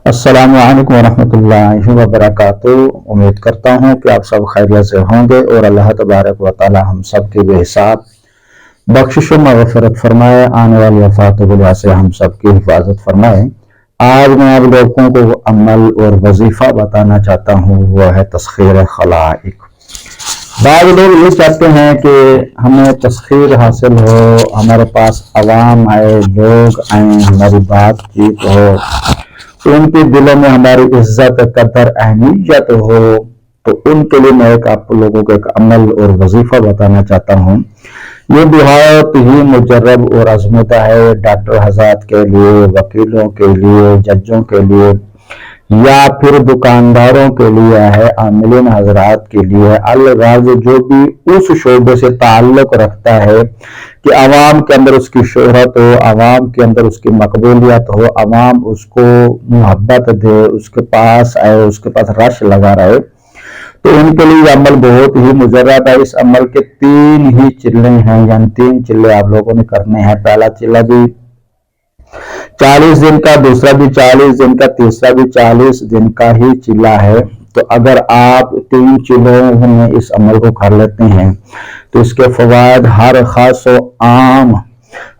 अस्सलामु अलैकुम वरहमतुल्लाहि वबरकातुहू। उम्मीद करता हूँ कि आप सब खैरियत से होंगे और अल्लाह तबारक व तआला हम सब की बेहिसाब बख्शिश मग़फ़िरत फरमाए, आने वाली वफ़ात वबा से हम सब की हिफाजत फरमाए। आज मैं आप लोगों को अमल और वजीफ़ा बताना चाहता हूँ, वह है तस्ख़ीर खलाइक। बाद लोग ये चाहते हैं कि हमें तस्ख़ीर हासिल हो, हमारे पास अवाम आए, लोग आए, हमारी बातचीत हो, तो उनके दिलों में हमारी इज्जत कदर अहमियत हो। तो उनके लिए मैं आप लोगों को एक अमल और वजीफा बताना चाहता हूँ। ये बहुत ही मुजर्रब और आज़मूदा है डॉक्टर हज़रात के लिए, वकीलों के लिए, जजों के लिए, या फिर दुकानदारों के लिए है, आमिलीन हजरात के लिए, अलगाज जो भी उस शोबे से ताल्लुक रखता है कि अवाम के अंदर उसकी शोहरत हो, अवाम के अंदर उसकी मकबूलियत हो, अवाम उसको मोहब्बत दे, उसके पास आए, उसके पास रश लगा रहे, तो उनके लिए अमल बहुत ही मुजर्रब है। इस अमल के 3 ही चिल्ले हैं, यानी 3 चिल्ले आप लोगों ने करने हैं। पहला चिल्ला भी 40 दिन का, दूसरा भी 40 दिन का, तीसरा भी 40 दिन का ही चिल्ला है। तो अगर आप 3 चिल्लों में इस अमल को कर लेते हैं तो इसके फवायद हर खास आम,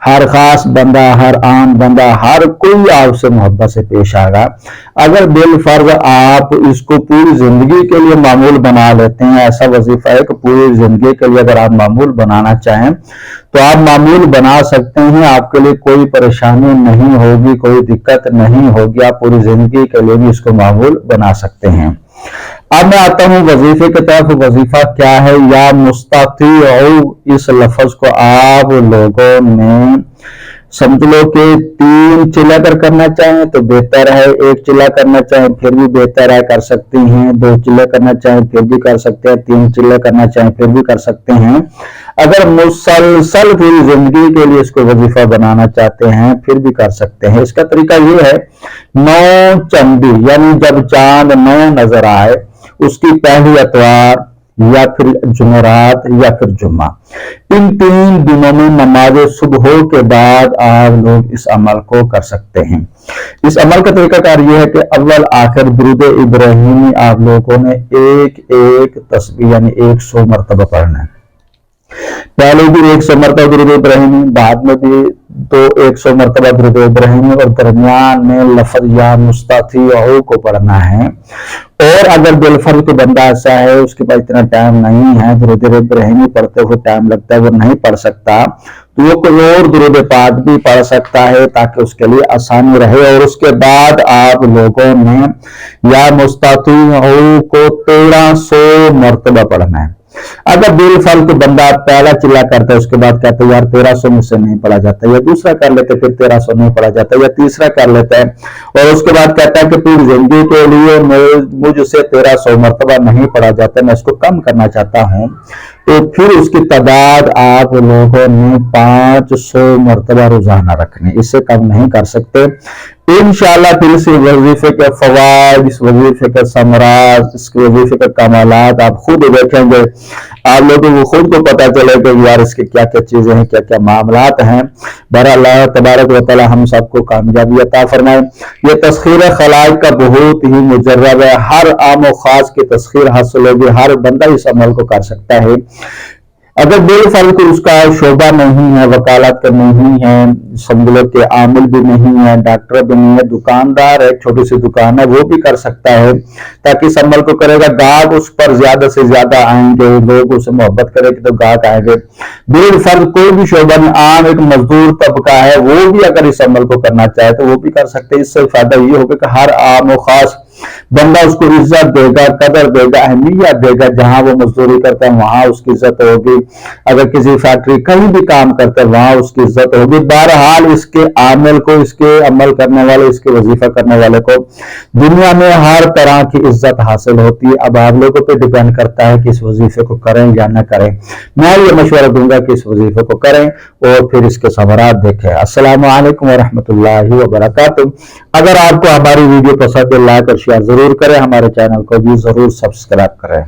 हर खास बंदा, हर आम बंदा, हर कोई आपसे मोहब्बत से पेश आएगा। अगर बिलफर्ज आप इसको पूरी जिंदगी के लिए मामूल बना लेते हैं, ऐसा वजीफा है कि पूरी जिंदगी के लिए अगर आप मामूल बनाना चाहें तो आप मामूल बना सकते हैं। आपके लिए कोई परेशानी नहीं होगी, कोई दिक्कत नहीं होगी, आप पूरी जिंदगी के लिए भी इसको मामूल बना सकते हैं। अब मैं आता हूँ वजीफे की तरफ। वजीफा क्या है? या मुस्ताती, इस लफ्ज को आप लोगों ने समझ लो कि 3 चिल्ला कर करना चाहें तो बेहतर है, 1 चिल्ला करना चाहें फिर भी बेहतर है, कर सकते हैं। 2 चिल्ला करना चाहें फिर भी कर सकते हैं, 3 चिल्ला करना चाहें फिर भी कर सकते हैं। अगर मुसलसल पूरी जिंदगी के लिए इसको वजीफा बनाना चाहते हैं फिर भी कर सकते हैं। इसका तरीका ये है, 9 चंदी यानी जब चांद 9 नजर आए उसकी पहली अतवार या फिर जुमेरात या फिर जुम्मा, इन 3 दिनों में नमाज सुबह के बाद आप लोग इस अमल को कर सकते हैं। इस अमल का तरीकाकार यह है कि अव्वल आखिर दुरूद इब्राहिमी आप लोगों ने एक तस्बीह यानी 100 मरतबा पढ़ना है। पहले भी 100 मरतबा दुरूद इब्राहिमी, बाद में भी तो 100 मरतबा दुरूद इब्राहिमी, और दरमियान में लफ्ज या मुस्ताती को पढ़ना है। और अगर बिलफर्ज कोई बंदा ऐसा है उसके पास इतना टाइम नहीं है, दुरूद इब्राहिमी पढ़ते हुए टाइम लगता है, वो नहीं पढ़ सकता, तो वो कोई और दुरूद पाक भी पढ़ सकता है ताकि उसके लिए आसानी रहे। और उसके बाद आप लोगों ने या मुस्ताती को 1300 मरतबा पढ़ना है। अगर बिलफर्ज को बंदा पहला चिल्ला करता है, उसके बाद कहता है यार 1300 मुझसे नहीं पढ़ा जाता, या दूसरा कर लेते फिर 1300 नहीं पढ़ा जाता, या तीसरा कर लेता है और उसके बाद कहता है कि पूरी जिंदगी के लिए मुझसे 1300 मरतबा नहीं पढ़ा जाता, मैं इसको कम करना चाहता हूँ, तो फिर उसकी तादाद आप लोगों ने 500 मरतबा रोजाना रखनी, इससे कम नहीं कर सकते। इंशाअल्लाह फिर इस वजीफे के फवाइद, इस वजीफे के समराज, इस वजीफे के कमालात आप खुद देखेंगे, आप लोगों को खुद को पता चलेगा कि यार इसके क्या क्या चीजें हैं, क्या क्या मामलात हैं। बहरहाल अल्लाह तबारक व तआला हम सबको कामयाबी अता फरमाए। ये तस्ख़ीर खलाइक का बहुत ही मुजर्रब है, हर आम और खास की तस्ख़ीर हासिल होगी, हर बंदा इस अमल को कर सकता है। अगर बिलफर्ज को उसका शोबा नहीं है, वकालत का नहीं है, समझ लो कि आमिल भी नहीं है, डॉक्टर भी नहीं है, दुकानदार है, छोटी सी दुकान है, वो भी कर सकता है ताकि इस अमल को करेगा। गाहक उस पर ज्यादा से ज्यादा आएंगे, लोग उससे मोहब्बत करेंगे तो गाहक आएंगे। बिलफर्ज कोई भी शोबा में आम एक मजदूर तबका है, वो भी अगर इस अमल को करना चाहे तो वो भी कर सकते हैं। इससे फायदा ये होगा कि हर आम और खास बंदा उसको इज्जत देगा, कदर देगा, अहमियत देगा। जहां वो मजदूरी करता है वहां उसकी इज्जत होगी, अगर किसी फैक्ट्री कहीं भी काम करता है वहां उसकी इज्जत होगी। बहरहाल इसके आमिल को, इसके अमल करने वाले, इसके वजीफा करने वाले को दुनिया में हर तरह की इज्जत हासिल होती है। अब आप लोगों पे डिपेंड करता है कि इस वजीफे को करें या न करें। मैं ये मशवरा दूंगा कि इस वजीफे को करें और फिर इसके समरात देखें। अस्सलामु अलैकुम वरहमतुल्लाहि वबरकातुहू। अगर आपको हमारी वीडियो पसंद है लाइक और शेयर जरूर करें, हमारे चैनल को भी जरूर सब्सक्राइब करें।